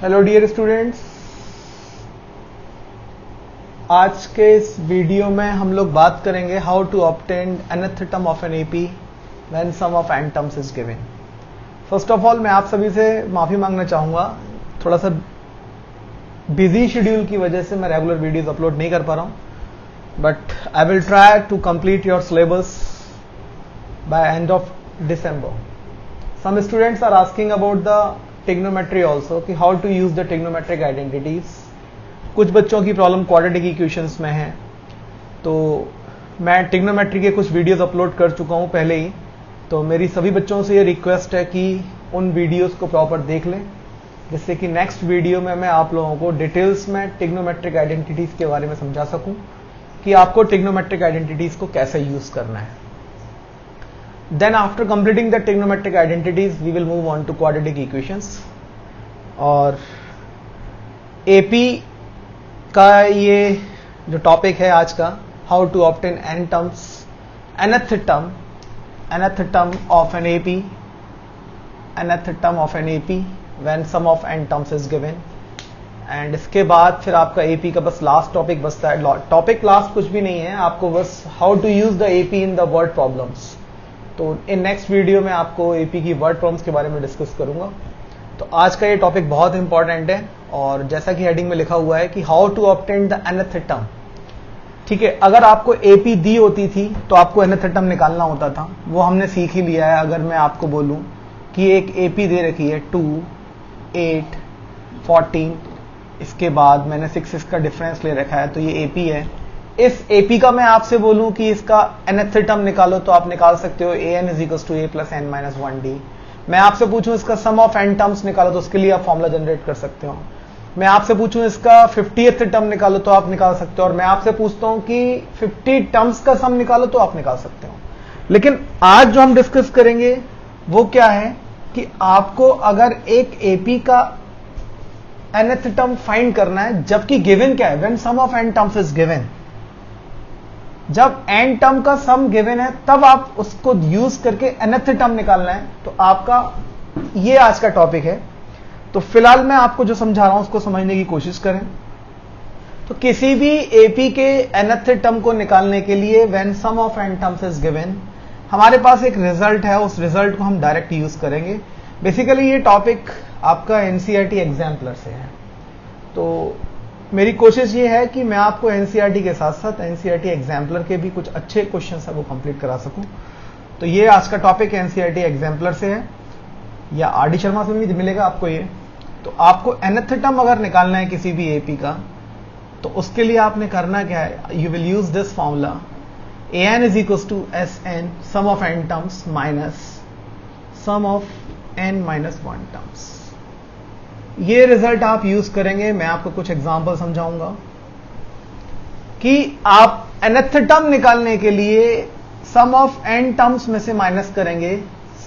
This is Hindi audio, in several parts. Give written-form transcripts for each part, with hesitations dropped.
हेलो डियर स्टूडेंट्स, आज के इस वीडियो में हम लोग बात करेंगे how to obtain nth term of an AP when sum of n terms is given. First of all मैं आप सभी से माफी मांगना चाहूंगा, थोड़ा सा बिजी शेड्यूल की वजह से मैं रेगुलर वीडियोस अपलोड नहीं कर पा रहा हूं, but I will try to complete your syllabus by end of December. Some students are asking about the trigonometry also कि how to use the trigonometric identities. कुछ बच्चों की प्रॉब्लम क्वाड्रेटिक इक्वेशंस में है, तो मैं ट्रिग्नोमेट्री के कुछ वीडियोस अपलोड कर चुका हूं पहले ही, तो मेरी सभी बच्चों से ये रिक्वेस्ट है कि उन वीडियोस को प्रॉपर देख लें, जिससे कि नेक्स्ट वीडियो में मैं आप लोगों को डिटेल्स में ट्रिग्नोमेट्रिक आइडेंटिटीज के बारे में समझा सकूं कि आपको ट्रिग्नोमेट्रिक आइडेंटिटीज को कैसे यूज करना है। Then after completing the trigonometric identities, we will move on to quadratic equations। और AP का ये जो टॉपिक है आज का, how to obtain nth term of an AP, nth term of an AP when sum of n terms is given। And इसके बाद फिर आपका AP का बस लास्ट टॉपिक बचता है। टॉपिक लास्ट कुछ भी नहीं है, आपको बस how to use the AP in the word problems. तो इन नेक्स्ट वीडियो में आपको एपी की वर्ड प्रॉब्लम्स के बारे में डिस्कस करूंगा। तो आज का ये टॉपिक बहुत इंपॉर्टेंट है, और जैसा कि हेडिंग में लिखा हुआ है कि how to obtain the nth term. ठीक है, अगर आपको एपी दी होती थी तो आपको nth टर्म निकालना होता था, वो हमने सीख ही लिया है। अगर मैं आपको बोलूं कि एक एपी दे रखी है 2, 8, 14, इसके बाद मैंने 6 का डिफरेंस ले रखा है, तो ये एपी है। इस एपी का मैं आपसे बोलूं कि इसका nth टर्म निकालो, तो आप निकाल सकते हो an = a + n - 1d। मैं आपसे पूछूं इसका सम ऑफ n टर्म्स निकालो, तो उसके लिए आप फॉर्मूला जनरेट कर सकते हो। मैं आपसे पूछूं इसका 50th टर्म निकालो, तो आप निकाल सकते हो। और मैं आपसे पूछता हूं कि 50 टर्म्स का सम निकालो, तो आप निकाल सकते हो। लेकिन आज जो हम डिस्कस करेंगे वो क्या है कि आपको अगर एक एपी का nth टर्म फाइंड करना है, जबकि गिवन क्या है, when sum of n terms is given. जब n टर्म का सम गिवन है तब आप उसको यूज करके nth टर्म निकालना है। तो आपका ये आज का टॉपिक है। तो फिलहाल मैं आपको जो समझा रहा हूं उसको समझने की कोशिश करें। तो किसी भी एपी के nth टर्म को निकालने के लिए when sum of n terms is given, हमारे पास एक रिजल्ट है, उस रिजल्ट को हम डायरेक्ट यूज करेंगे। बेसिकली ये टॉपिक आपका एनसीईआरटी एग्जाम्पलर से है, तो मेरी कोशिश ये है कि मैं आपको एनसीईआरटी के साथ साथ एनसीईआरटी एग्जाम्पलर के भी कुछ अच्छे क्वेश्चंस है वो कंप्लीट करा सकूं। तो ये आज का टॉपिक एनसीईआरटी एग्जाम्पलर से है, या आरडी शर्मा से भी मिलेगा आपको ये। तो आपको nth टर्म अगर निकालना है किसी भी एपी का, तो उसके लिए आपने करना क्या है, you will use this formula an = Sn sum of n terms minus sum of n - 1 terms. ये रिजल्ट आप यूज करेंगे। मैं आपको कुछ एग्जांपल समझाऊंगा कि आप nth टर्म निकालने के लिए सम ऑफ n टर्म्स में से माइनस करेंगे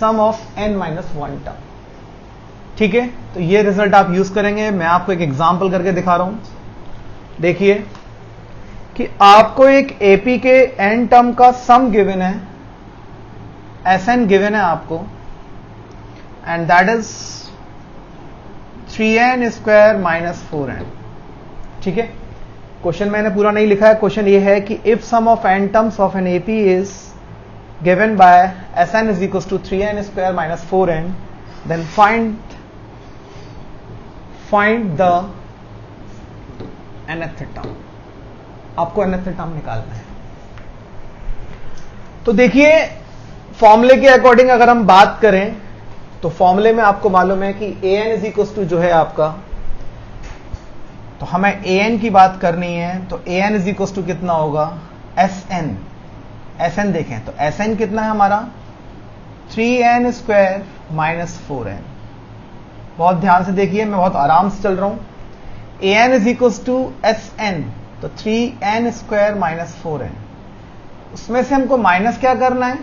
सम ऑफ n - 1 टर्म। ठीक है, तो ये रिजल्ट आप यूज करेंगे। मैं आपको एक एग्जांपल करके दिखा रहा हूं। देखिए कि आपको एक एपी के n टर्म का सम गिवन है, Sn गिवन है आपको, and that is 3n² - 4n। ठीक है, क्वेश्चन मैंने पूरा नहीं लिखा है। क्वेश्चन ये है कि if sum of n terms of an AP is given by Sn = 3n² - 4n, then find the nth term. आपको nth टर्म निकालना है। तो देखिए, फॉर्मूले के अकॉर्डिंग अगर हम बात करें तो फॉर्मूले में आपको मालूम है कि an जो है आपका, तो हमें an की बात करनी है, तो an कितना होगा, Sn देखें तो Sn कितना है हमारा 3n² - 4n। बहुत ध्यान से देखिए, मैं बहुत आराम से चल रहा हूं। an Sn, तो 3n² - 4n। उसमें से हमको माइनस क्या करना है,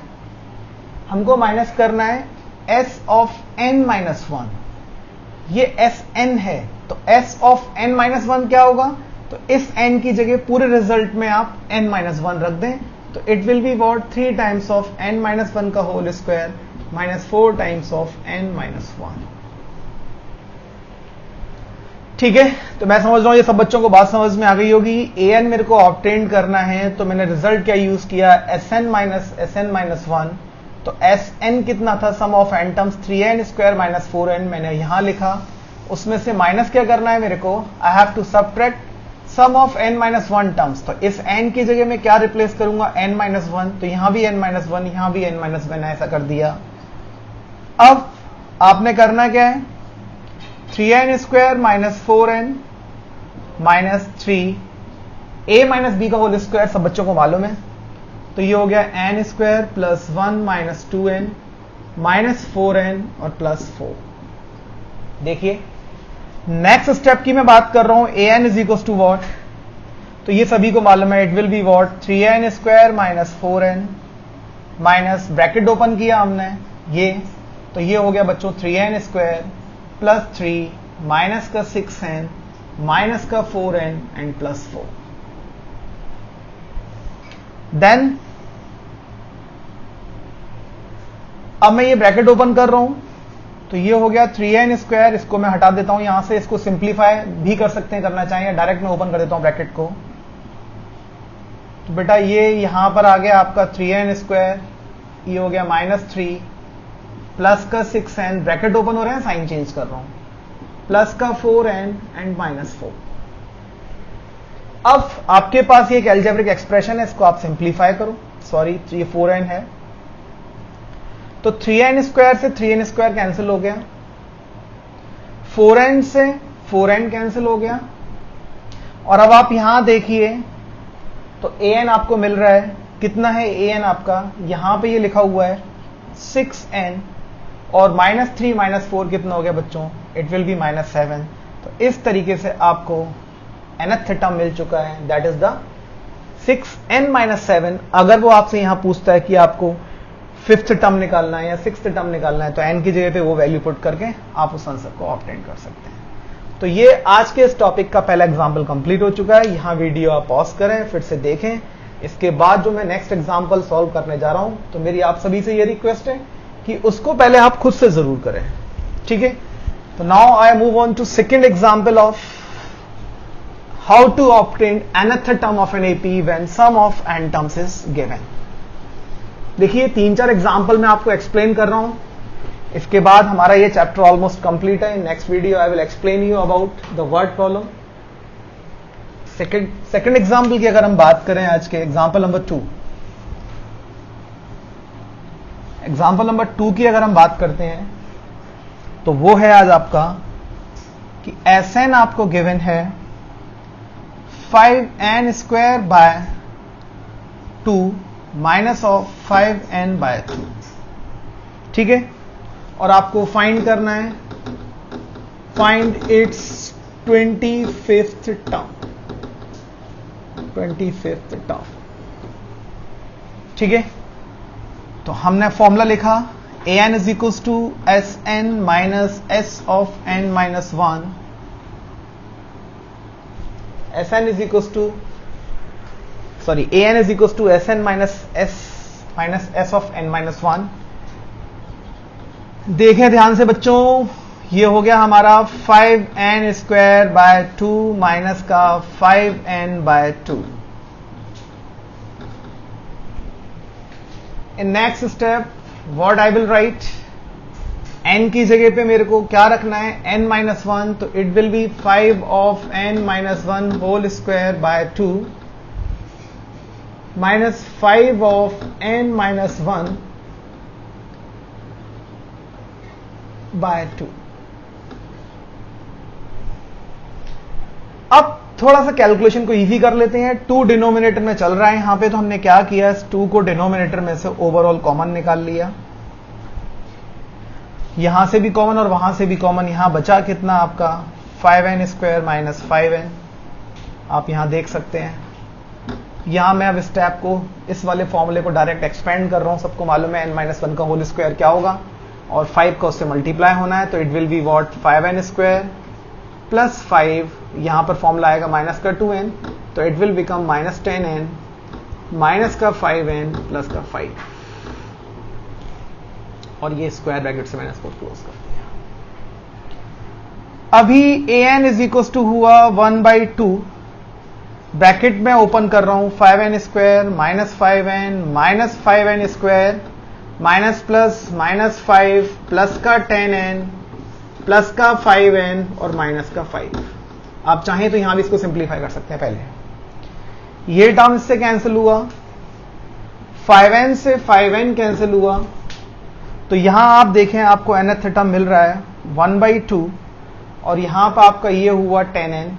हमको माइनस करना है s ऑफ n - 1। ये Sn है, तो s ऑफ n - 1 क्या होगा, तो इस n की जगह पूरे रिजल्ट में आप n - 1 रख दें, तो it will be what 3 times of n - 1 का whole square - 4 times of n - 1। ठीक है, तो मैं समझ रहा हूं ये सब बच्चों को बात समझ में आ गई होगी। an मेरे को ऑब्टेन करना है, तो मैंने रिजल्ट क्या यूज किया, Sn माइनस 1। तो Sn कितना था, sum of n terms 3n square minus 4n मैंने यहां लिखा। उसमें से माइनस क्या करना है मेरे को, I have to subtract sum of n minus 1 terms. तो इस n की जगह में क्या रिप्लेस करूंगा, n माइनस 1। तो यहां भी n माइनस 1, यहां भी n माइनस 1, ऐसा कर दिया। अब आपने करना क्या है, 3n square minus 4n minus 3 a minus b का होल स्क्वायर सब बच्चों को मालूम है। तो ये हो गया n square plus 1 minus 2n minus 4n और प्लस 4। देखिए नेक्स्ट स्टेप की मैं बात कर रहा हूं, an is equal to what, तो ये सभी को मालूम है, it will be what 3n square minus 4n minus bracket open किया हमने ये, तो ये हो गया बच्चों 3n स्क्वायर प्लस 3 माइनस का 6n माइनस का 4n एंड प्लस 4। देन अब मैं ये ब्रैकेट ओपन कर रहा हूं, तो ये हो गया 3n स्क्वायर, इसको मैं हटा देता हूं यहां से, इसको सिंप्लीफाई भी कर सकते हैं करना चाहिए, डायरेक्ट मैं ओपन कर देता हूं ब्रैकेट को। तो बेटा ये यहां पर आ गया आपका 3n स्क्वायर, ये हो गया माइनस 3 प्लस का 6n, ब्रैकेट ओपन हो रहे हैं, साइन चेंज कर रहा हूं, प्लस का 4n एंड माइनस 4। अब आपके पास ये एक एल्जेब्रिक एक्सप्रेशन है, इसको आप सिंप्लीफाई करो, सॉरी ये 4n है, तो 3n स्क्वायर से 3n स्क्वायर कैंसिल हो गया, 4n से 4n कैंसिल हो गया, और अब आप यहां देखिए तो an आपको मिल रहा है, कितना है an आपका, यहां पे ये लिखा हुआ है 6n, और माइनस 3 माइनस 4 कितना हो गया बच्चों, इट विल बी माइनस 7। तो इस तरीके से आपको nth टर्म मिल चुका है, that is the 6n minus 7। अगर वो आपसे यहां पूछता है कि आपको 5th टर्म निकालना है या 6th टर्म निकालना है, तो n की जगह पे वो वैल्यू पुट करके आप उस आंसर को ऑब्टेन कर सकते हैं। तो ये आज के इस टॉपिक का पहला एग्जाम्पल कंप्लीट हो चुका है। यहां वीडियो आप पॉज करें, फिर से देखें, इसके बाद जो मैं नेक्स्ट एग्जाम्पल सॉल्व करने जा रहा हूं, तो मेरी आप सभी से ये रिक्वेस्ट है कि उसको पहले आप खुद से जरूर करें, ठीक है। तो now I move on to second example of how to obtain nth term of an AP when sum of n terms is given. देखिए 3-4 एग्जाम्पल मैं आपको एक्सप्लेन कर रहा हूं, इसके बाद हमारा ये चैप्टर ऑलमोस्ट कंप्लीट है। Next video I will explain you about the word problem. Second example की अगर हम बात करें आज के, एग्जाम्पल नंबर 2, एग्जाम्पल नंबर 2 की अगर हम बात करते हैं, तो वो है आज आपका कि Sn आपको गिवन है 5n square by 2 minus of 5n by 2, ठीक है। और आपको फाइंड करना है, find its 25th term, 25th term, ठीक है। तो हमने फॉर्मूला लिखा, an is equals to Sn minus S of n minus 1, Sn is equals to an is equals to Sn minus S of n minus 1। देखें ध्यान से बच्चों, ये हो गया हमारा 5n स्क्वायर बाय 2 माइनस का 5n by 2। In next step what I will write, n की जगह पे मेरे को क्या रखना है, n माइनस 1, तो it will be 5 of n minus 1 whole square by 2 minus 5 of n minus 1 by 2। अब थोड़ा सा कैलकुलेशन को इजी कर लेते हैं। 2 डिनोमिनेटर में चल रहा है यहां पे, तो हमने क्या किया, इस 2 को डिनोमिनेटर में से ओवरऑल कॉमन निकाल लिया, यहां से भी कॉमन और वहां से भी कॉमन, यहां बचा कितना आपका 5n स्क्वायर माइनस 5n, आप यहां देख सकते हैं। यहां मैं अब स्टेप को, इस वाले फॉर्मूले को डायरेक्ट एक्सपेंड कर रहा हूं, सबको मालूम है n माइनस 1 का होल स्क्वायर क्या होगा, और 5 का उससे मल्टीप्लाई होना है, तो it will be what 5n square plus 5, यहां पर फॉर्मूला आएगा माइनस का 2n, तो it will become minus 10n minus का 5n प्लस का 5, और ये स्क्वायर ब्रैकेट से मैंने इसको क्लोज कर दिया। अभी A N is equal to हुआ 1/2, ब्रैकेट में ओपन कर रहा हूं, 5n square minus 5n minus 5n square minus plus minus 5 plus का 10n प्लस का 5n और माइनस का 5। आप चाहें तो यहां भी इसको सिंप्लीफाई कर सकते हैं। पहले ये टर्म इससे कैंसिल हुआ, 5n से 5n कैंसिल हुआ, तो यहां आप देखें आपको nth टर्म मिल रहा है 1/2 और यहां पर आपका ये हुआ 10n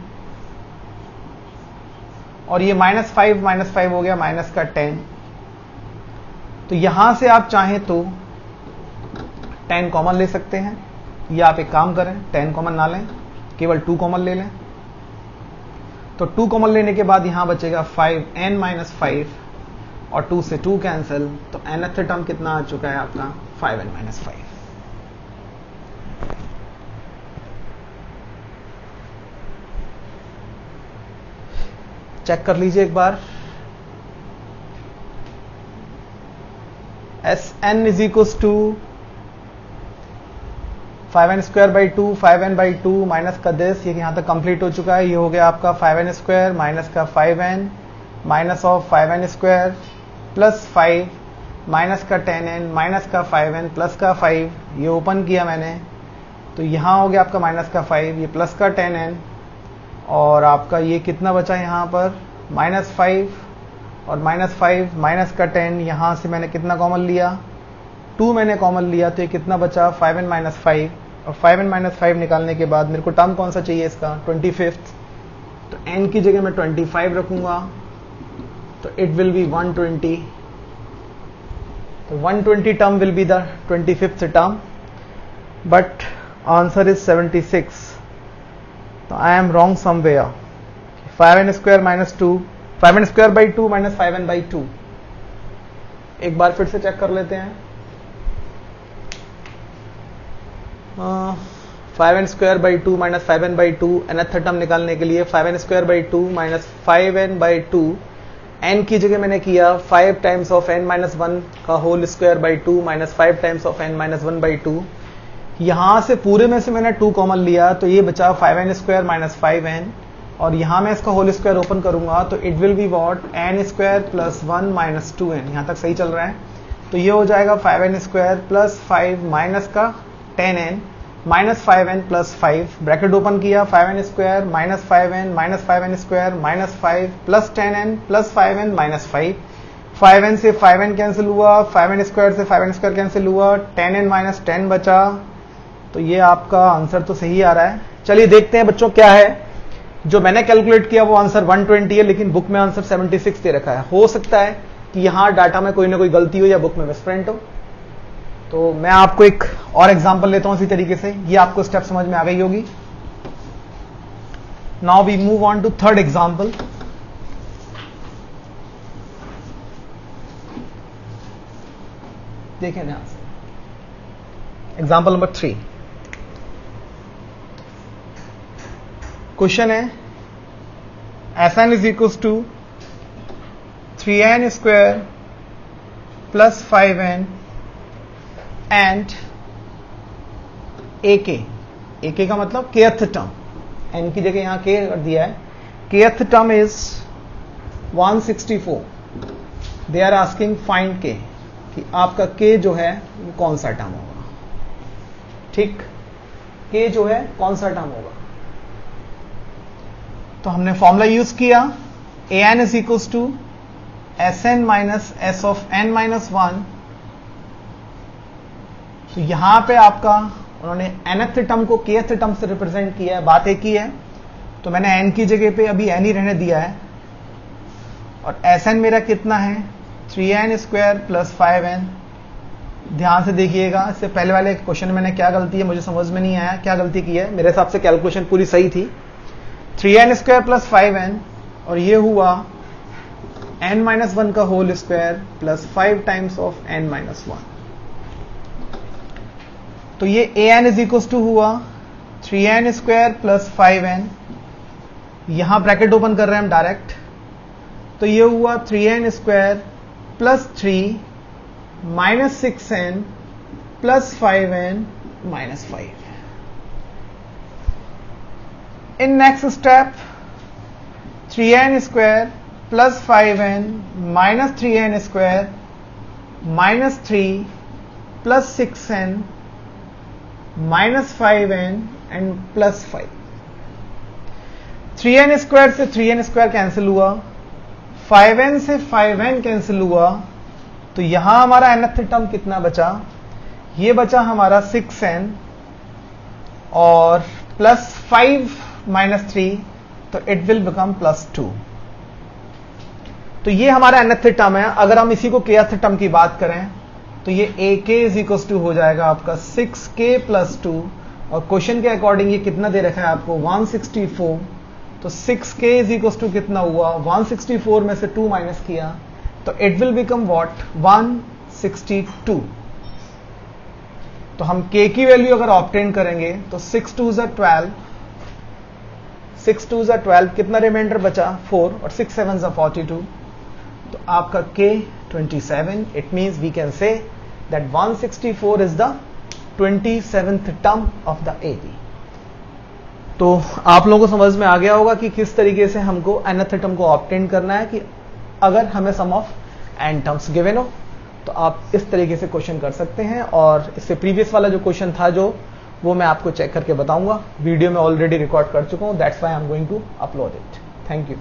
और ये माइनस 5 हो गया माइनस का 10। तो यहां से आप चाहें तो 10 कॉमन ले सकते हैं, या आप एक काम करें 10 कॉमन ना लें, केवल 2 कॉमन ले लें। तो 2 कॉमन लेने के बाद यहां बचेगा 5n माइनस 5 और 2 से 2 कैंसिल, तो nth टर्म कितना आ चुका है आपका 5n माइनस 5। चेक कर लीजिए एक बार, S N is equal to 5n square by 2, 5n/2 minus का दिस, ये यहां तक कंप्लीट हो चुका है। ये हो गया आपका 5n स्क्वायर माइनस का 5n minus of 5n square plus 5 minus का 10n माइनस का 5n प्लस का 5, ये ओपन किया मैंने, तो यहां हो गया आपका माइनस का 5, ये प्लस का 10n और आपका ये कितना बचा यहाँ पर माइनस 5 और माइनस 5 माइनस का 10, यहाँ से मैंने कितना कॉमन लिया 2 मैंने कॉमन लिया, तो ये कितना बचा 5n माइनस 5 और 5n माइनस 5 निकालने के बाद मेरे को टर्म कौन सा चाहिए इसका 25th, तो n की जगह मैं 25 रखूंगा, तो इट विल बी 120, तो 120 term will be the 25th term, but answer is 76। तो I am wrong somewhere. 5n square minus 2, 5n square by 2 minus 5n/2, एक बार फिर से चेक कर लेते हैं। 5n square by 2 minus 5n/2, nth term निकालने के लिए 5n square by 2 minus 5n/2, n की जगह मैंने किया 5 टाइम्स ऑफ n माइनस 1 का whole square by 2 minus 5 times of n minus 1/2। यहां से पूरे में से मैंने 2 कॉमन लिया, तो ये बचा 5n स्क्वायर माइनस 5n और यहां मैं इसका होल स्क्वायर ओपन करूंगा, तो it will be what n square plus 1 minus 2n। यहां तक सही चल रहा है, तो ये हो जाएगा 5n स्क्वायर प्लस 5 माइनस का 10n minus 5n plus 5, bracket open किया 5n square minus 5n minus 5n square minus 5 plus 10n plus 5n minus 5, 5n से 5n कैंसिल हुआ, 5n स्क्वायर से 5n स्क्वायर कैंसिल हुआ, 10n माइनस 10 बचा, तो ये आपका आंसर तो सही आ रहा है। चलिए देखते हैं बच्चों क्या है, जो मैंने कैलकुलेट किया वो आंसर 120 है, लेकिन बुक में आंसर 76 दे रखा है। हो सकता है कि यहां डाटा में कोई ना कोई गलती हो या बुक में मिसप्रिंट हो। तो मैं आपको एक और एग्जांपल लेता हूं इसी तरीके से, ये आपको स्टेप समझ में आ गई होगी। Now we move on to third example. देखें ध्यान से, एग्जांपल नंबर 3। क्वेश्चन है Fn is equal to 3n square plus 5n and AK का मतलब kth टर्म, n की जगह यहां k कर दिया है, kth term is 164। They are asking find k, कि आपका k जो है वो कौन सा टर्म होगा। ठीक, k जो है कौन सा टर्म होगा, तो हमने फॉर्मूला यूज किया an is equal to Sn minus s of n minus 1। तो यहां पे आपका उन्होंने nth टर्म को kth टर्म से रिप्रेजेंट किया है, बात एक ही है, तो मैंने n की जगह पे अभी n ही रहने दिया है, और Sn मेरा कितना है 3n स्क्वायर प्लस 5n। ध्यान से देखिएगा, इससे पहले वाले क्वेश्चन में मैंने क्या गलती है मुझे समझ में नहीं आया, क्या गलती की है, मेरे हिसाब से कैलकुलेशन पूरी सही थी। 3n स्क्वायर प्लस 5n और ये हुआ n माइनस 1 का whole square plus 5 times of n minus 1। तो ये an इज इक्वल टू हुआ 3n स्क्वायर प्लस 5n, यहां ब्रैकेट ओपन कर रहे हैं हम डायरेक्ट, तो ये हुआ 3n square plus 3 minus 6n plus 5n minus 5। In next step, 3n square plus 5n minus 3n square minus 3 plus 6n minus 5n and plus 5. 3n square से 3n स्क्वायर कैंसिल हुआ, 5n से 5n कैंसिल हुआ, तो यहां हमारा nth टर्म कितना बचा? ये बचा हमारा 6n और प्लस 5 माइनस 3, तो इट विल बिकम प्लस 2. तो ये हमारा nth टर्म है. अगर हम इसी को kth टर्म की बात करें तो ये ak इज इक्वल टू हो जाएगा आपका 6k प्लस 2, और क्वेश्चन के अकॉर्डिंग ये कितना दे रखा है आपको? 164. तो 6k इज इक्वल टू कितना हुआ? 164 में से 2 माइनस किया तो इट विल बिकम व्हाट? 162. तो हम k की वैल्यू अगर ऑब्टेन करेंगे तो 6 2 ज़ा 12, 6 2 ज़ा 12, कितना रिमाइंडर बचा? 4, और 6 7 ज़ा 42, तो आपका k 27. It means we can say that 164 is the 27th term of the AP. तो आप लोगों को समझ में आ गया होगा कि किस तरीके से हमको nth टर्म को ऑब्टेन करना है, कि अगर हमें सम ऑफ n टर्म्स गिवन हो तो आप इस तरीके से क्वेश्चन कर सकते हैं. और इससे प्रीवियस वाला जो क्वेश्चन था वो मैं आपको चेक करके बताऊंगा. वीडियो में ऑलरेडी रिकॉर्ड कर चुका हूं, that's why I am going to upload it. Thank you.